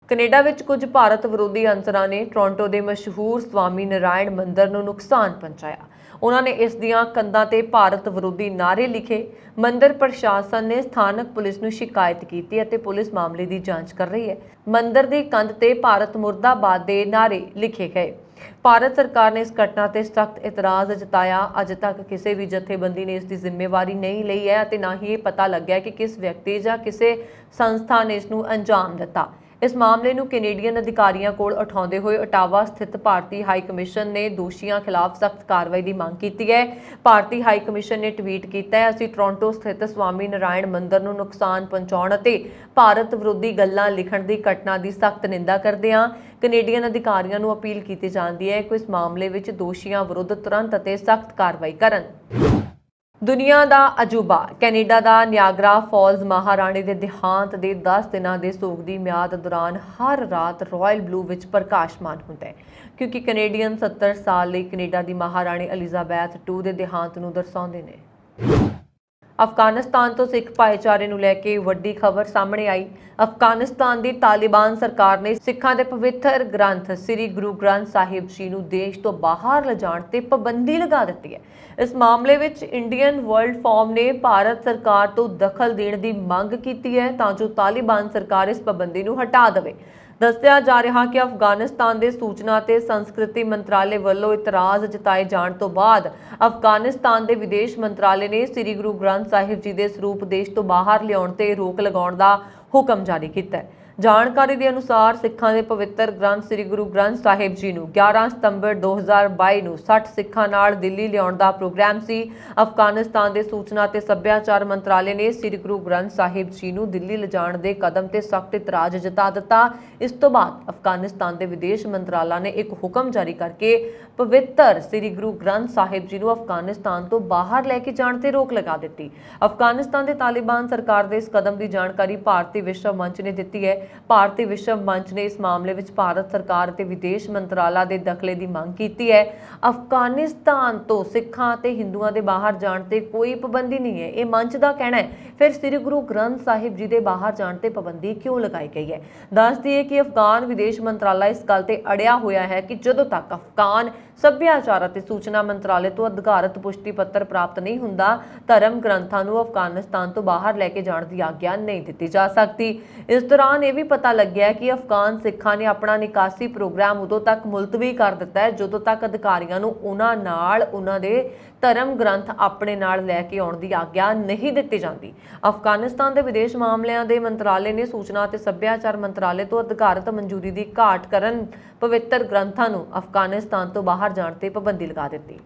ਕੈਨੇਡਾ ਵਿੱਚ ਕੁਝ ਭਾਰਤ ਵਿਰੋਧੀ ਅਨਸਰਾਂ ਨੇ ਟੋਰਾਂਟੋ ਦੇ ਮਸ਼ਹੂਰ ਸਵਾਮੀ ਨਾਰਾਇਣ ਮੰਦਿਰ ਨੂੰ ਨੁਕਸਾਨ ਪਹੁੰਚਾਇਆ। ਉਹਨਾਂ ਨੇ ਇਸ ਦੀਆਂ ਕੰਧਾਂ ਤੇ ਭਾਰਤ ਵਿਰੋਧੀ ਨਾਅਰੇ ਲਿਖੇ। ਮੰਦਿਰ ਪ੍ਰਸ਼ਾਸਨ ਨੇ ਸਥਾਨਕ ਪੁਲਿਸ ਨੂੰ ਸ਼ਿਕਾਇਤ ਕੀਤੀ ਅਤੇ ਪੁਲਿਸ ਮਾਮਲੇ ਦੀ ਜਾਂਚ ਕਰ ਰਹੀ ਹੈ। ਮੰਦਿਰ ਦੀ ਕੰਧ ਤੇ ਭਾਰਤ ਮੁਰਦਾਬਾਦ ਦੇ ਨਾਅਰੇ ਲਿਖੇ ਗਏ। ਭਾਰਤ ਸਰਕਾਰ ਨੇ ਇਸ ਘਟਨਾ ਤੇ ਸਖਤ ਇਤਰਾਜ਼ ਜਤਾਇਆ। ਅਜੇ ਤੱਕ ਕਿਸੇ ਵੀ ਜਥੇਬੰਦੀ ਨੇ ਇਸ ਦੀ ਜ਼ਿੰਮੇਵਾਰੀ ਨਹੀਂ ਲਈ ਹੈ ਅਤੇ ਨਾ ਹੀ ਇਹ ਪਤਾ ਲੱਗਿਆ ਕਿ ਕਿਸ ਵਿਅਕਤੀ ਜਾਂ ਕਿਸੇ ਸੰਸਥਾ ਨੇ ਇਸ ਨੂੰ ਅੰਜਾਮ ਦਿੱਤਾ। ਇਸ ਮਾਮਲੇ ਨੂੰ ਕੈਨੇਡੀਅਨ ਅਧਿਕਾਰੀਆਂ ਕੋਲ ਉਠਾਉਂਦੇ ਹੋਏ ਓਟਾਵਾ ਸਥਿਤ ਭਾਰਤੀ ਹਾਈ ਕਮਿਸ਼ਨ ਨੇ ਦੋਸ਼ੀਆਂ ਖਿਲਾਫ ਸਖਤ ਕਾਰਵਾਈ ਦੀ ਮੰਗ ਕੀਤੀ ਹੈ। ਭਾਰਤੀ ਹਾਈ ਕਮਿਸ਼ਨ ਨੇ ਟਵੀਟ ਕੀਤਾ ਹੈ, ਅਸੀਂ ਟੋਰਾਂਟੋ ਸਥਿਤ ਸਵਾਮੀ ਨਾਰਾਇਣ ਮੰਦਿਰ ਨੂੰ ਨੁਕਸਾਨ ਪਹੁੰਚਾਉਣ ਅਤੇ ਭਾਰਤ ਵਿਰੋਧੀ ਗੱਲਾਂ ਲਿਖਣ ਦੀ ਘਟਨਾ ਦੀ ਸਖਤ ਨਿੰਦਾ ਕਰਦੇ ਹਾਂ। ਕੈਨੇਡੀਅਨ ਅਧਿਕਾਰੀਆਂ ਨੂੰ ਅਪੀਲ ਕੀਤੀ ਜਾਂਦੀ ਹੈ ਕਿ ਇਸ ਮਾਮਲੇ ਵਿੱਚ ਦੋਸ਼ੀਆਂ ਵਿਰੁੱਧ ਤੁਰੰਤ ਅਤੇ ਸਖਤ ਕਾਰਵਾਈ ਕਰਨ। ਦੁਨੀਆ ਦਾ ਅਜੂਬਾ ਕੈਨੇਡਾ ਦਾ ਨਿਆਗਰਾ ਫਾਲਜ਼ ਮਹਾਰਾਣੀ ਦੇ ਦੇਹਾਂਤ ਦੇ 10 ਦਿਨਾਂ ਦੇ ਸੋਗ ਦੀ ਮਿਆਦ ਦੌਰਾਨ ਹਰ ਰਾਤ ਰਾਇਲ ਬਲੂ ਵਿੱਚ ਪ੍ਰਕਾਸ਼ਮਾਨ ਹੁੰਦਾ ਹੈ, ਕਿਉਂਕਿ ਕੈਨੇਡੀਅਨ 70 ਸਾਲ ਲਈ ਕੈਨੇਡਾ ਦੀ ਮਹਾਰਾਣੀ ਐਲਿਜ਼ਾਬੈਥ II ਦੇ ਦੇਹਾਂਤ ਨੂੰ ਦਰਸਾਉਂਦੇ ਨੇ। ਅਫਗਾਨਿਸਤਾਨ ਤੋਂ ਸਿੱਖ ਭਾਈਚਾਰੇ ਨੂੰ ਲੈ ਕੇ ਵੱਡੀ ਖਬਰ ਸਾਹਮਣੇ ਆਈ। ਅਫਗਾਨਿਸਤਾਨ ਦੀ ਤਾਲਿਬਾਨ ਸਰਕਾਰ ਨੇ ਸਿੱਖਾਂ ਦੇ ਪਵਿੱਤਰ ਗ੍ਰੰਥ ਸ੍ਰੀ ਗੁਰੂ ਗ੍ਰੰਥ ਸਾਹਿਬ ਜੀ ਨੂੰ ਦੇਸ਼ ਤੋਂ ਬਾਹਰ ਲਿਜਾਣ ਤੇ ਪਾਬੰਦੀ ਲਗਾ ਦਿੱਤੀ ਹੈ। ਇਸ ਮਾਮਲੇ ਵਿੱਚ ਇੰਡੀਅਨ ਵਰਲਡ ਫੋਰਮ ਨੇ ਭਾਰਤ ਸਰਕਾਰ ਤੋਂ ਦਖਲ ਦੇਣ ਦੀ ਮੰਗ ਕੀਤੀ ਹੈ ਤਾਂ ਜੋ ਤਾਲਿਬਾਨ ਸਰਕਾਰ ਇਸ ਪਾਬੰਦੀ ਨੂੰ ਹਟਾ ਦੇਵੇ। ਦੱਸਿਆ ਜਾ ਰਿਹਾ ਕਿ ਅਫਗਾਨਿਸਤਾਨ ਦੇ ਸੂਚਨਾ ਤੇ ਸੰਸਕ੍ਰਿਤੀ ਮੰਤਰਾਲੇ ਵੱਲੋਂ ਇਤਰਾਜ਼ ਜਤਾਏ ਜਾਣ ਤੋਂ ਬਾਅਦ ਅਫਗਾਨਿਸਤਾਨ ਦੇ ਵਿਦੇਸ਼ ਮੰਤਰਾਲੇ ਨੇ ਸ੍ਰੀ ਗੁਰੂ ਗ੍ਰੰਥ ਸਾਹਿਬ ਜੀ ਦੇ ਸਰੂਪ ਦੇਸ਼ ਤੋਂ ਬਾਹਰ ਲਿਆਉਣ ਤੇ ਰੋਕ ਲਗਾਉਣ ਦਾ ਹੁਕਮ ਜਾਰੀ ਕੀਤਾ ਹੈ। ਜਾਣਕਾਰੀ ਦੇ ਅਨੁਸਾਰ ਸਿੱਖਾਂ ਦੇ ਪਵਿੱਤਰ ਗ੍ਰੰਥ ਸ੍ਰੀ ਗੁਰੂ ਗ੍ਰੰਥ ਸਾਹਿਬ ਜੀ ਨੂੰ 11 ਸਤੰਬਰ 2022 ਨੂੰ 60 ਸਿੱਖਾਂ ਨਾਲ ਦਿੱਲੀ ਲਿਆਉਣ ਦਾ ਪ੍ਰੋਗਰਾਮ ਸੀ। ਅਫਗਾਨਿਸਤਾਨ ਦੇ ਸੂਚਨਾ ਤੇ ਸੱਭਿਆਚਾਰ ਮੰਤਰਾਲੇ ਨੇ ਸ੍ਰੀ ਗੁਰੂ ਗ੍ਰੰਥ ਸਾਹਿਬ ਜੀ ਨੂੰ ਦਿੱਲੀ ਲਿਜਾਣ ਦੇ ਕਦਮ ਤੇ ਸਖਤ ਇਤਰਾਜ਼ ਜਤਾ ਦਿੱਤਾ। ਇਸ ਤੋਂ ਬਾਅਦ ਅਫਗਾਨਿਸਤਾਨ ਦੇ ਵਿਦੇਸ਼ ਮੰਤਰਾਲਾ ਨੇ ਇੱਕ ਹੁਕਮ ਜਾਰੀ ਕਰਕੇ ਪਵਿੱਤਰ ਸ੍ਰੀ ਗੁਰੂ ਗ੍ਰੰਥ ਸਾਹਿਬ ਜੀ ਨੂੰ ਅਫਗਾਨਿਸਤਾਨ ਤੋਂ ਬਾਹਰ ਲੈ ਕੇ ਜਾਣ ਤੇ ਰੋਕ ਲਗਾ ਦਿੱਤੀ। ਅਫਗਾਨਿਸਤਾਨ ਦੇ ਤਾਲਿਬਾਨ ਸਰਕਾਰ ਦੇ ਇਸ ਕਦਮ ਦੀ ਜਾਣਕਾਰੀ ਭਾਰਤੀ ਵਿਸ਼ਵ ਮੰਚ ਨੇ ਦਿੱਤੀ ਹੈ। ਭਾਰਤੀ ਵਿਸ਼ਵ ਮੰਚ ਨੇ ਇਸ ਮਾਮਲੇ ਵਿੱਚ ਭਾਰਤ ਸਰਕਾਰ ਅਤੇ ਵਿਦੇਸ਼ ਮੰਤਰਾਲਾ ਦੇ ਦਖਲੇ ਦੀ ਮੰਗ ਕੀਤੀ ਹੈ। ਅਫਗਾਨਿਸਤਾਨ ਤੋਂ ਸਿੱਖਾਂ ਅਤੇ ਹਿੰਦੂਆਂ ਦੇ ਬਾਹਰ ਜਾਣ ਤੇ ਕੋਈ ਪਾਬੰਦੀ ਨਹੀਂ ਹੈ, ਇਹ ਮੰਚ ਦਾ ਕਹਿਣਾ ਹੈ। ਫਿਰ ਸ੍ਰੀ ਗੁਰੂ ਗ੍ਰੰਥ ਸਾਹਿਬ ਜੀ ਦੇ ਬਾਹਰ ਜਾਣ ਤੇ ਪਾਬੰਦੀ ਕਿਉਂ ਲਗਾਈ ਗਈ ਹੈ? ਦੱਸ ਦਈਏ ਕਿ ਅਫਗਾਨ ਵਿਦੇਸ਼ ਮੰਤਰਾਲਾ ਇਸ ਗੱਲ ਤੇ ਅੜਿਆ ਹੋਇਆ ਹੈ ਕਿ ਜਦੋਂ ਤੱਕ ਅਫਗਾਨ ਸੱਭਿਆਚਾਰ ਅਤੇ ਸੂਚਨਾ ਮੰਤਰਾਲੇ ਤੋਂ ਅਧਿਕਾਰਤ ਪੁਸ਼ਟੀ ਪੱਤਰ ਪ੍ਰਾਪਤ ਨਹੀਂ ਹੁੰਦਾ, ਧਰਮ ਗ੍ਰੰਥਾਂ ਨੂੰ ਅਫਗਾਨਿਸਤਾਨ ਤੋਂ ਬਾਹਰ ਲੈ ਕੇ ਜਾਣ ਦੀ ਆਗਿਆ ਨਹੀਂ ਦਿੱਤੀ ਜਾ ਸਕਦੀ। ਇਸ ਦੌਰਾਨ ਇਹ ਵੀ ਪਤਾ ਲੱਗਿਆ ਕਿ ਅਫਗਾਨ ਸਿੱਖਾਂ ਨੇ ਆਪਣਾ ਨਿਕਾਸੀ ਪ੍ਰੋਗਰਾਮ ਉਦੋਂ ਤੱਕ ਮੁਲਤਵੀ ਕਰ ਦਿੱਤਾ ਹੈ ਜਦੋਂ ਤੱਕ ਅਧਿਕਾਰੀਆਂ ਨੂੰ ਉਹਨਾਂ ਦੇ ਧਰਮ ਗ੍ਰੰਥ ਆਪਣੇ ਨਾਲ ਲੈ ਕੇ ਆਉਣ ਦੀ ਆਗਿਆ ਨਹੀਂ ਦਿੱਤੀ ਜਾਂਦੀ। ਅਫਗਾਨਿਸਤਾਨ ਦੇ ਵਿਦੇਸ਼ ਮਾਮਲਿਆਂ ਦੇ ਮੰਤਰਾਲੇ ਨੇ ਸੂਚਨਾ ਅਤੇ ਸੱਭਿਆਚਾਰ ਮੰਤਰਾਲੇ ਤੋਂ ਅਧਿਕਾਰਤ ਮਨਜ਼ੂਰੀ ਦੀ ਘਾਟ ਕਾਰਨ ਪਵਿੱਤਰ ਗ੍ਰੰਥਾਂ ਨੂੰ ਅਫਗਾਨਿਸਤਾਨ ਤੋਂ ਬਾਹਰ ਜਾਣ ਤੇ ਪਾਬੰਦੀ ਲਗਾ ਦਿੱਤੀ।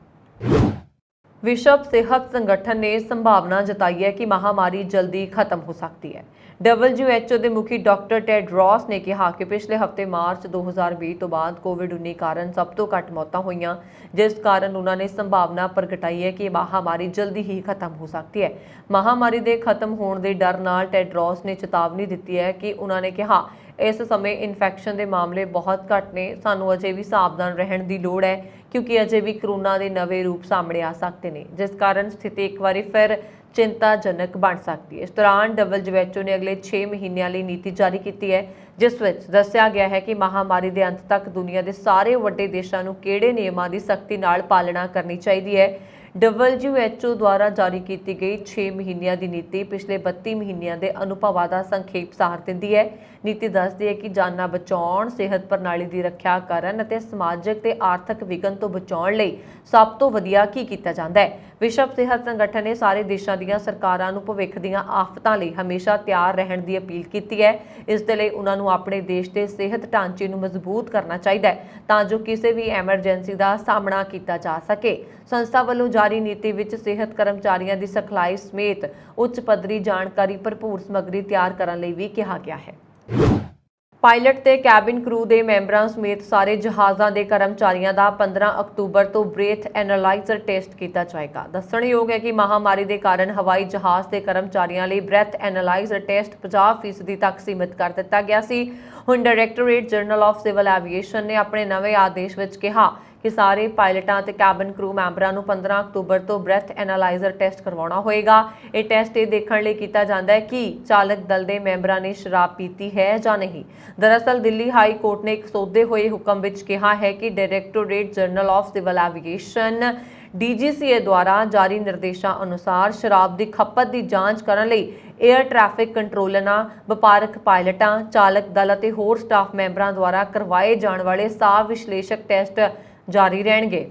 ਵਿਸ਼ਵ ਸਿਹਤ ਸੰਗਠਨ ਨੇ ਸੰਭਾਵਨਾ ਜਤਾਈ ਹੈ ਕਿ ਮਹਾਮਾਰੀ ਜਲਦੀ ਖਤਮ ਹੋ ਸਕਦੀ ਹੈ। WHO ਦੇ ਮੁਖੀ ਡਾਕਟਰ ਟੈਡਰੋਸ ਨੇ ਕਿਹਾ ਕਿ ਪਿਛਲੇ ਹਫ਼ਤੇ ਮਾਰਚ 2020 ਤੋਂ ਬਾਅਦ ਕੋਵਿਡ-19 ਕਾਰਨ ਸਭ ਤੋਂ ਘੱਟ ਮੌਤਾਂ ਹੋਈਆਂ, ਜਿਸ ਕਾਰਨ ਉਹਨਾਂ ਨੇ ਸੰਭਾਵਨਾ ਪ੍ਰਗਟਾਈ ਹੈ ਕਿ ਇਹ ਮਹਾਮਾਰੀ ਜਲਦੀ ਹੀ ਖਤਮ ਹੋ ਸਕਦੀ ਹੈ। ਮਹਾਮਾਰੀ ਦੇ ਖਤਮ ਹੋਣ ਦੇ ਡਰ ਨਾਲ ਟੈਡਰੋਸ ਨੇ ਚੇਤਾਵਨੀ ਦਿੱਤੀ ਹੈ ਕਿ ਉਹਨਾਂ ਨੇ ਕਿਹਾ ਇਸ ਸਮੇਂ ਇਨਫੈਕਸ਼ਨ ਦੇ ਮਾਮਲੇ ਬਹੁਤ ਘੱਟ ਨੇ, ਸਾਨੂੰ ਅਜੇ ਵੀ ਸਾਵਧਾਨ ਰਹਿਣ ਦੀ ਲੋੜ ਹੈ ਕਿਉਂਕਿ ਅਜੇ ਵੀ ਕਰੋਨਾ ਦੇ ਨਵੇਂ ਰੂਪ ਸਾਹਮਣੇ ਆ ਸਕਦੇ ਨੇ, ਜਿਸ ਕਾਰਨ ਸਥਿਤੀ ਇੱਕ ਵਾਰੀ ਫਿਰ चिंताजनक बन सकती है। इस दौरान WHO ने अगले 6 महीनों लिए नीति जारी की है, जिस विच दस्सिया गया है कि महामारी के अंत तक दुनिया के सारे वड्डे देशों को किहड़े नियमों की सख्ती नाल पालना करनी चाहिए है। WHO द्वारा जारी की गई 6 महीनों की नीति पिछले 32 महीनों के अनुभवों का संखेप सार दिंदी है। नीति दसदी है कि जाना बचाउण, सेहत प्रणाली की रक्षा करन अते समाजिक ते आर्थिक विघन तो बचाउण लई सब तो वधिया की कीता जांदा है। विश्व सेहत संगठन ने सारे देशों दीयां सरकारां नूं भविख दीयां आफतां लई हमेशा तैयार रहण दी अपील की है। इस दे लई उन्हां नूं अपने देश के सेहत ढांचे नूं मजबूत करना चाहिए तां जो किसी भी एमरजेंसी का सामना किया जा सके। संस्था वालों जारी नीति विच सेहत कर्मचारियों की सिखलाई समेत उच्च पद्धरी जानकारी भरपूर समग्री तैयार करने लई भी कहा गया है। पायलट ते कैबिन क्रू के मैंबरों समेत सारे जहाज़ों के कर्मचारियों का 15 अक्तूबर तो ब्रेथ एनालाइजर टेस्ट किया जाएगा। दस्सणयोग है कि महामारी के कारण हवाई जहाज़ के कर्मचारियों लिए ब्रेथ एनालाइजर टेस्ट 50% तक सीमित कर दिता गया सी। हुण डायरैक्टोरेट जनरल ऑफ सिविल एविएशन ने अपने नवे आदेश में कहा कि सारे पायलटों ते कैबिन क्रू मैंबरों को 15 अक्तूबर तो ब्रेथ एनालाइजर टेस्ट करवाना होएगा। यह टेस्ट ये देखने लिए किया जाता है कि चालक दल के मैंबरों ने शराब पीती है या नहीं। दरअसल दिल्ली हाई कोर्ट ने एक सौदे हुए हुक्म विच कहा है कि directorate general of civil aviation DGCA द्वारा जारी निर्देशों अनुसार शराब की खपत की जांच करने लई एयर ट्रैफिक कंट्रोलरां, वपारक पायलटां, चालक दल अते होर स्टाफ मैंबरों द्वारा करवाए जाने वाले साह विश्लेषक टेस्ट जारी रहणगे।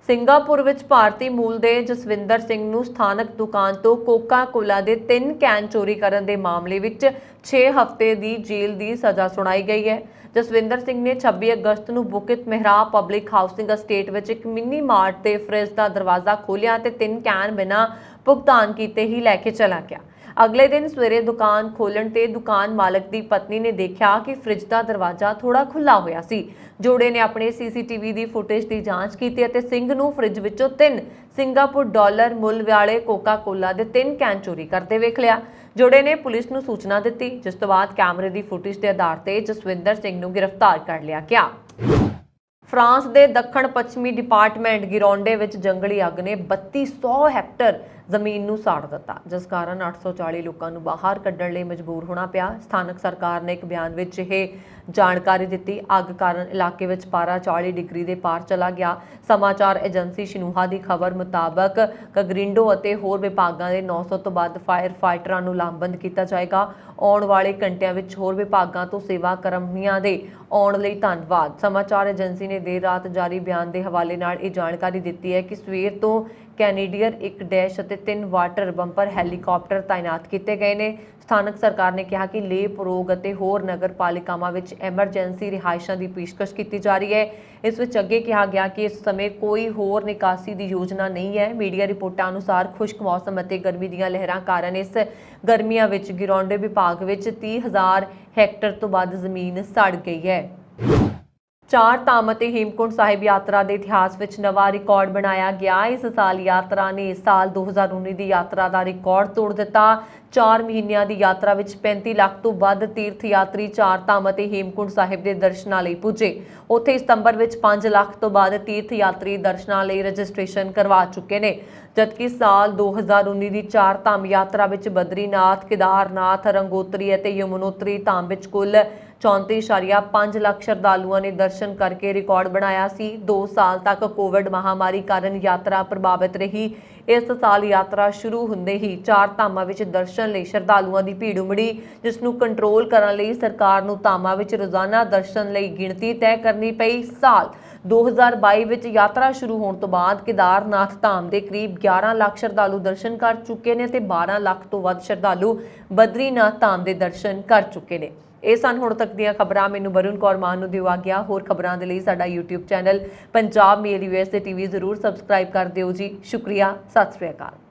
सिंगापुर विच भारती मूल के जसविंदर सिंह नूं स्थानक दुकान तो कोका कोला के 3 कैन चोरी करने के मामले विच 6 हफ्ते की जेल की सज़ा सुनाई गई है। जसविंदर सिंह ने 26 अगस्त को बुकित मेहराब पब्लिक हाउसिंग एस्टेट में एक मिनी मार्ट के फ्रिज का दरवाजा खोलिया तो 3 कैन बिना भुगतान किए ही लैके चला गया। अगले दिन सवेरे दुकान खोलन ते दुकान मालक की पत्नी ने देखा कि फ्रिज का दरवाजा थोड़ा खुला होया सी। जोड़े ने अपने CCTV की फुटेज की जांच की ते सिंह नूं फ्रिज विचों 3 सिंगापुर डॉलर मुल वाले कोका कोला के 3 कैन चोरी करते वेख लिया। जोड़े ने पुलिस नूं सूचना दी, जिस तो बाद कैमरे की फुटेज के आधार पर जसविंदर सिंह नूं गिरफ्तार कर लिया गया। फ्रांस के दक्षिण पश्चिमी डिपार्टमेंट गिरोंडे विच जंगली अग ने 3200 हैक्टर जमीन नूं साड़ दिता, जिस कारण 840 लोगों को बाहर कड्ढण लई मजबूर होना पिया। स्थानक सरकार ने एक बयान विच यह जानकारी दी। अग कारण इलाके विच पारा 40 डिग्री के पार चला गया। समाचार एजेंसी शिन्हुआ की खबर मुताबक कगरिंडो और होर विभागों के 900 तो वध फायर फाइटरां नूं लामबंद किया जाएगा। आने वाले घंटिया विच होर विभागों तो सेवा कर्मियों के आने लई धन्नवाद। समाचार एजेंसी ने देर रात जारी बयान के हवाले नाल यह जानकारी दी है कि सवेर तो कैनेडियर 1 डैश और 3 वाटर बंपर हैलीकॉप्टर तैनात किए गए हैं। स्थानक सरकार ने कहा कि ले परोग और होर नगर पालिकावां विच एमरजेंसी रिहायशों की पेशकश की जा रही है। इस विच अगे कहा गया कि इस समय कोई होर निकासी की योजना नहीं है। मीडिया रिपोर्टां अनुसार खुश्क मौसम और गर्मी दी लहरां कारण इस गर्मियां विच गिरोंडे विभाग विच 30,000 हैक्टर तो वध जमीन सड़ गई है। चार धाम ਅਤੇ हेमकुंड साहिब यात्रा के इतिहास में नवा रिकॉर्ड बनाया गया। इस साल यात्रा ने साल 2019 की यात्रा का रिकॉर्ड तोड़ दिता। 4 महीनों की यात्रा में 35 लाख तो वध तीर्थ यात्री चार धाम ਅਤੇ हेमकुंड साहिब के दर्शनों लिए पुजे। उत्थे सितंबर में 5 लाख तो वध तीर्थ यात्री दर्शनों लिए रजिस्ट्रेशन करवा चुके हैं, जबकि साल 2019 की चार धाम यात्रा में बद्रीनाथ, केदारनाथ, गंगोत्री और यमुनोत्री धाम में कुल 34.5 लाख श्रद्धालुओं ने दर्शन करके रिकॉर्ड बनाया सी। 2 साल तक कोविड महामारी कारण यात्रा प्रभावित रही। इस साल यात्रा शुरू होंदे ही चार धामां विच दर्शन लई श्रद्धालुओं की भीड़ उमड़ी, जिसनूं कंट्रोल करने लई सरकार नूं धामां विच रोजाना दर्शन लई गिणती तय करनी पई। साल 2022 विच यात्रा शुरू होने तो बाद केदारनाथ धाम के करीब 11 लाख श्रद्धालु दर्शन कर चुके हैं ते 12 लाख तो वध श्रद्धालु बद्रीनाथ धाम के दर्शन कर चुके हैं। ਇਹ ਸਨ ਹੁਣ ਤੱਕ ਦੀਆਂ ਖਬਰਾਂ। ਮੈਨੂੰ ਵਰੁਣ ਕੌਰ ਮਾਨ ਨੂੰ ਦਿਓ ਆ ਗਿਆ। ਹੋਰ ਖਬਰਾਂ ਦੇ ਲਈ ਸਾਡਾ YouTube ਚੈਨਲ ਪੰਜਾਬ ਮੇਲ USA TV ਜ਼ਰੂਰ ਸਬਸਕ੍ਰਾਈਬ ਕਰ ਦਿਓ ਜੀ। ਸ਼ੁਕਰੀਆ। ਸਤਿ ਸ੍ਰੀ ਅਕਾਲ।